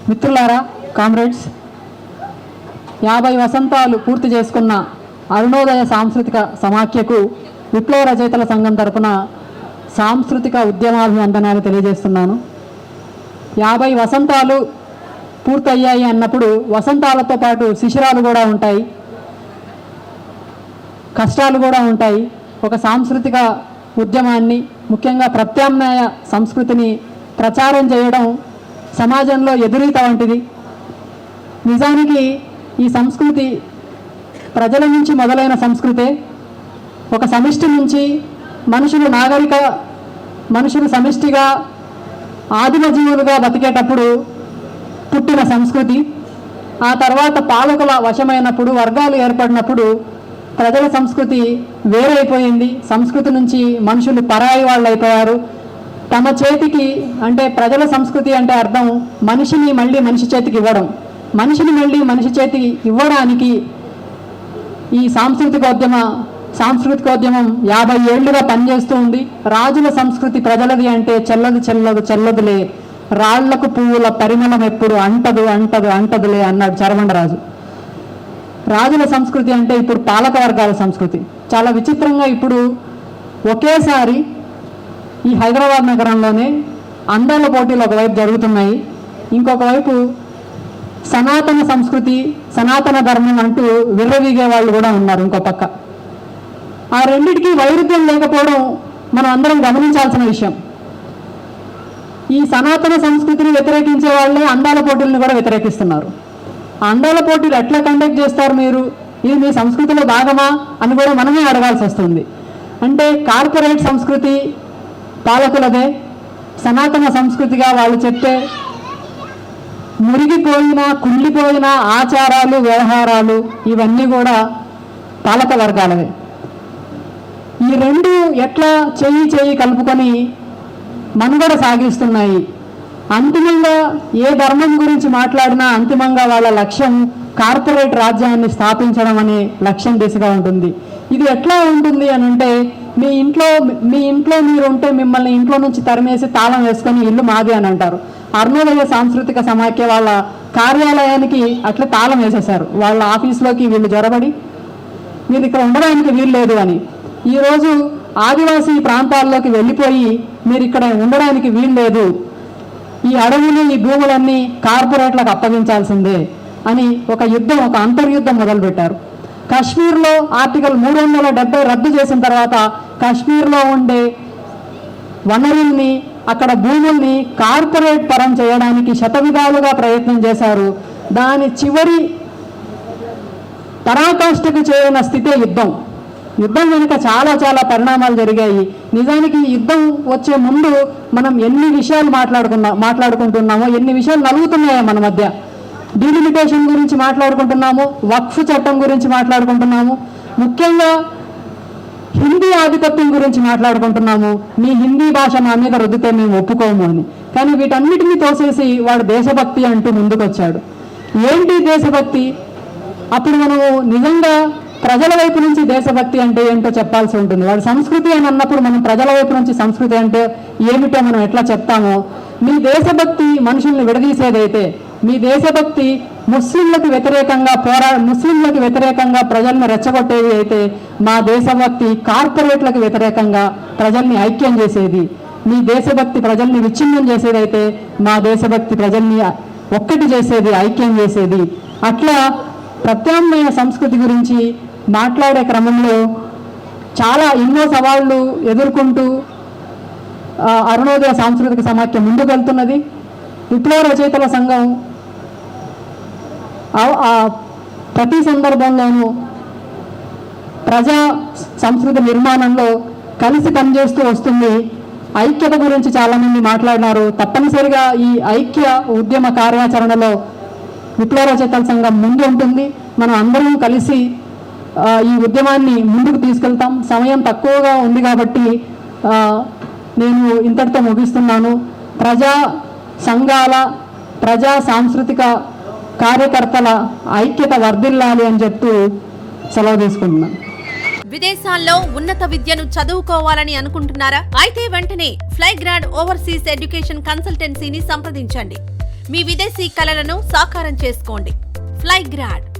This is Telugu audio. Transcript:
మిత్రులారా, కామ్రేడ్స్, 50 వసంతాలు పూర్తి చేసుకున్న అరుణోదయ సాంస్కృతిక సమాఖ్యకు విప్లవ రచయితల సంఘం తరపున సాంస్కృతిక ఉద్యమాభివందనాలు తెలియజేస్తున్నాను. 50 వసంతాలు పూర్తయ్యాయి అన్నప్పుడు వసంతాలతో పాటు శిశిరాలు కూడా ఉంటాయి, కష్టాలు కూడా ఉంటాయి. ఒక సాంస్కృతిక ఉద్యమాన్ని, ముఖ్యంగా ప్రత్యామ్నాయ సంస్కృతిని ప్రచారం చేయడం సమాజంలో ఎదురీత వంటిది. నిజానికి ఈ సంస్కృతి ప్రజల నుంచి మొదలైన సంస్కృతే. ఒక సమిష్టి నుంచి మనుషులు సమిష్టిగా ఆదిమ జీవులుగా బతికేటప్పుడు పుట్టిన సంస్కృతి. ఆ తర్వాత పాలకుల వశమైనప్పుడు, వర్గాలు ఏర్పడినప్పుడు ప్రజల సంస్కృతి వేరైపోయింది. సంస్కృతి నుంచి మనుషులు పరాయి వాళ్ళు అయిపోయారు. తమ చేతికి, అంటే ప్రజల సంస్కృతి అంటే అర్థం మనిషిని మళ్ళీ మనిషి చేతికి ఇవ్వడం. మనిషిని మళ్ళీ మనిషి చేతికి ఇవ్వడానికి ఈ సాంస్కృతికోద్యమం 50 ఏళ్లుగా పనిచేస్తూ ఉంది. రాజుల సంస్కృతి ప్రజలది అంటే చెల్లదులే, రాళ్లకు పువ్వుల పరిమళం ఎప్పుడు అంటదులే అన్నాడు చరమండరాజు. రాజుల సంస్కృతి అంటే ఇప్పుడు పాలక వర్గాల సంస్కృతి. చాలా విచిత్రంగా ఇప్పుడు ఒకేసారి ఈ హైదరాబాద్ నగరంలోనే అందాల పోటీలు ఒకవైపు జరుగుతున్నాయి, ఇంకొక వైపు సనాతన సంస్కృతి, సనాతన ధర్మం అంటూ విర్రవీగే వాళ్ళు కూడా ఉన్నారు ఇంకో పక్క. ఆ రెండిటికి వైరుధ్యం లేకపోవడం మనం అందరం గమనించాల్సిన విషయం. ఈ సనాతన సంస్కృతిని వ్యతిరేకించే వాళ్ళే అందాల పోటీలను కూడా వ్యతిరేకిస్తున్నారు. అందాల పోటీలు ఎట్లా కండక్ట్ చేస్తారు మీరు? ఇది మీ సంస్కృతిలో భాగమా అని కూడా మనమే అడగాల్సి వస్తుంది. అంటే కార్పొరేట్ సంస్కృతి పాలకులదే, సనాతన సంస్కృతిగా వాళ్ళు చెప్పే మురిగిపోయిన కుళ్ళిపోయిన ఆచారాలు, వ్యవహారాలు ఇవన్నీ కూడా పాలక వర్గాలవే. ఈ రెండు ఎట్లా చేయి కలుపుకొని మనుగడ సాగిస్తున్నాయి. అంతిమంగా ఏ ధర్మం గురించి మాట్లాడినా అంతిమంగా వాళ్ళ లక్ష్యం కార్పొరేట్ రాజ్యాన్ని స్థాపించడం అనే లక్ష్యం దిశగా ఉంటుంది. ఇది ఎట్లా ఉంటుంది అని అంటే, మీ ఇంట్లో మీరు ఉంటే మిమ్మల్ని ఇంట్లో నుంచి తరిమేసి తాళం వేసుకొని ఇల్లు మాది అని అంటారు. అరుణోదయ సాంస్కృతిక సమాఖ్య వాళ్ళ కార్యాలయానికి అట్లా తాళం వేసేశారు. వాళ్ళ ఆఫీస్లోకి వీళ్ళు జొరబడి మీరు ఇక్కడ ఉండడానికి వీలు లేదు అని. ఈరోజు ఆదివాసీ ప్రాంతాల్లోకి వెళ్ళిపోయి మీరు ఇక్కడ ఉండడానికి వీలు లేదు, ఈ అడవులు ఈ భూములన్నీ కార్పొరేట్లకు అప్పగించాల్సిందే అని ఒక అంతర్యుద్ధం మొదలుపెట్టారు. కాశ్మీర్లో ఆర్టికల్ 370 రద్దు చేసిన తర్వాత కాశ్మీర్లో ఉండే వనరుల్ని, అక్కడ భూముల్ని కార్పొరేట్ పరం చేయడానికి శతవిధాలుగా ప్రయత్నం చేశారు. దాని చివరి పరాకాష్ఠకు చేరిన స్థితే యుద్ధం వెనుక చాలా పరిణామాలు జరిగాయి. నిజానికి యుద్ధం వచ్చే ముందు మనం ఎన్ని విషయాలు మాట్లాడుకుంటున్నామో, ఎన్ని విషయాలు నలుగుతున్నాయో మన మధ్య. డీలిమిటేషన్ గురించి మాట్లాడుకుంటున్నాము, వక్ఫ్ చట్టం గురించి మాట్లాడుకుంటున్నాము, ముఖ్యంగా హిందీ ఆధిపత్యం గురించి మాట్లాడుకుంటున్నాము. మీ హిందీ భాష మా మీద రుద్దితే మేము ఒప్పుకోము అని. కానీ వీటన్నిటినీ తోసేసి వాడు దేశభక్తి అంటూ ముందుకొచ్చాడు. ఏంటి దేశభక్తి? అప్పుడు మనము నిజంగా ప్రజల వైపు నుంచి దేశభక్తి అంటే ఏంటో చెప్పాల్సి ఉంటుంది. వాడు సంస్కృతి అని అన్నప్పుడు మనం ప్రజల వైపు నుంచి సంస్కృతి అంటే ఏమిటో మనం ఎట్లా చెప్తామో, మీ దేశభక్తి మనుషుల్ని విడదీసేదైతే, మీ దేశభక్తి ముస్లింలకు వ్యతిరేకంగా ప్రజల్ని రెచ్చగొట్టేది అయితే, మా దేశభక్తి కార్పొరేట్లకు వ్యతిరేకంగా ప్రజల్ని ఐక్యం చేసేది. మీ దేశభక్తి ప్రజల్ని విచ్ఛిన్నం చేసేదైతే, మా దేశభక్తి ప్రజల్ని ఒక్కటి చేసేది, ఐక్యం చేసేది. అట్లా ప్రత్యామ్నాయ సంస్కృతి గురించి మాట్లాడే క్రమంలో ఎన్నో సవాళ్లు ఎదుర్కొంటూ అరుణోదయ సాంస్కృతిక సమాఖ్య ముందుకెళ్తున్నది. విప్లవ రచయితల సంఘం ప్రతి సందర్భంలోనూ ప్రజా సంస్కృతి నిర్మాణంలో కలిసి పనిచేస్తూ వస్తుంది. ఐక్యత గురించి చాలామంది మాట్లాడినారు. తప్పనిసరిగా ఈ ఐక్య ఉద్యమ కార్యాచరణలో విప్లవ రచయితల సంఘం ముందు ఉంటుంది. మనం అందరం కలిసి ఈ ఉద్యమాన్ని ముందుకు తీసుకెళ్తాం. సమయం తక్కువగా ఉంది కాబట్టి నేను ఇంతటితో ముగిస్తున్నాను. ప్రజా సంఘాల, ప్రజా సాంస్కృతిక కార్యకర్తల ఐక్యత వర్ధిల్లాలి అని చెప్తూ సెలవు తీసుకుంటున్నాను. విదేశాల్లో ఉన్నత విద్యను చదువుకోవాలని అనుకుంటున్నారా? అయితే వెంటనే ఫ్లైగ్రాడ్ ఓవర్సీస్ ఎడ్యుకేషన్ కన్సల్టెన్సీని సంప్రదించండి. మీ విదేశీ కలలను సాకారం చేసుకోండి. ఫ్లైగ్రాడ్.